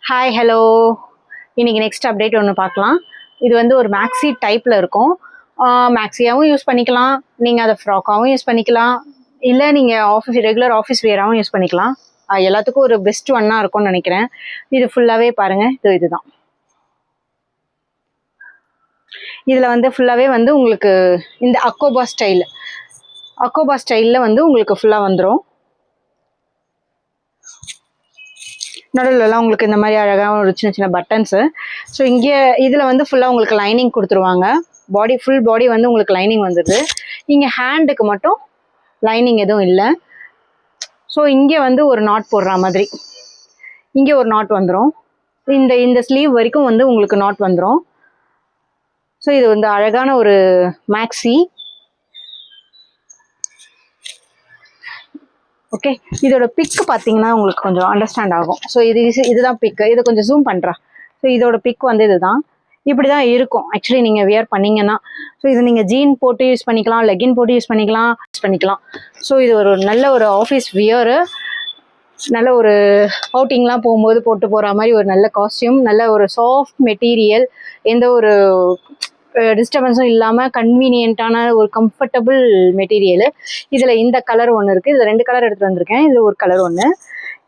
Hi hello, இன்றைக்கி next update ஒன்று பார்க்கலாம். இது வந்து ஒரு மேக்ஸி டைப்பில் இருக்கும். மேக்ஸியாகவும் யூஸ் பண்ணிக்கலாம், நீங்கள் அதை ஃப்ராக்காகவும் யூஸ் பண்ணிக்கலாம், இல்லை நீங்கள் ரெகுலர் ஆஃபீஸ் வியராகவும் யூஸ் பண்ணிக்கலாம். எல்லாத்துக்கும் ஒரு பெஸ்ட் ஒன்னாக இருக்கும்னு நினைக்கிறேன். இது ஃபுல்லாகவே பாருங்கள், இதுதான். இதில் வந்து ஃபுல்லாகவே வந்து உங்களுக்கு இந்த அக்கோபா ஸ்டைலில் வந்து உங்களுக்கு ஃபுல்லாக வந்துடும். நடுவில்லாம் உங்களுக்கு இந்த மாதிரி அழகாக ஒரு சின்ன சின்ன பட்டன்ஸு. ஸோ இங்கே இதில் வந்து ஃபுல்லாக உங்களுக்கு லைனிங் கொடுத்துருவாங்க. ஃபுல் பாடி வந்து உங்களுக்கு லைனிங் வந்துடுது. இங்கே ஹேண்டுக்கு மட்டும் லைனிங் எதுவும் இல்லை. ஸோ இங்கே வந்து ஒரு நாட் போடுற மாதிரி இங்கே ஒரு நாட் வந்துடும். இந்த ஸ்லீவ் வரைக்கும் வந்து உங்களுக்கு நாட் வந்துடும். ஸோ இது வந்து அழகான ஒரு மேக்ஸி. ஓகே, இதோட பிக்கு பார்த்தீங்கன்னா உங்களுக்கு கொஞ்சம் அண்டர்ஸ்டாண்ட் ஆகும். ஸோ இதுதான் பிக்கு. இதை கொஞ்சம் ஜூம் பண்ணுறா. ஸோ இதோட பிக் வந்து இதுதான். இப்படி தான் இருக்கும் ஆக்சுவலி நீங்கள் வியர் பண்ணிங்கன்னா. ஸோ இது நீங்கள் ஜீன் போட்டு யூஸ் பண்ணிக்கலாம், லெகின் போட்டு யூஸ் பண்ணிக்கலாம். ஸோ இது ஒரு நல்ல ஒரு ஆஃபீஸ் வியரு, நல்ல ஒரு அவுட்டிங்லாம் போகும்போது போட்டு போகிற மாதிரி ஒரு நல்ல காஸ்டியூம், நல்ல ஒரு சாஃப்ட் மெட்டீரியல், எந்த ஒரு டிஸ்டர்பன்ஸும் இல்லாமல் கன்வீனியன்ட்டான ஒரு கம்ஃபர்டபுள் மெட்டீரியலு. இதில் இந்த கலர் ஒன்று இருக்குது. இதில் 2 கலர் எடுத்துகிட்டு வந்திருக்கேன். இது ஒரு கலர் ஒன்று,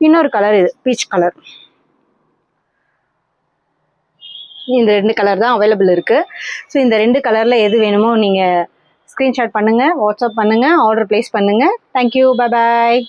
இன்னொரு கலர் இது பீச் கலர். இந்த 2 கலர் தான் அவைலபிள் இருக்குது. ஸோ இந்த 2 கலரில் எது வேணுமோ நீங்கள் ஸ்க்ரீன்ஷாட் பண்ணுங்கள், வாட்ஸ்அப் பண்ணுங்கள், ஆர்டர் ப்ளேஸ் பண்ணுங்கள். Thank you, bye bye.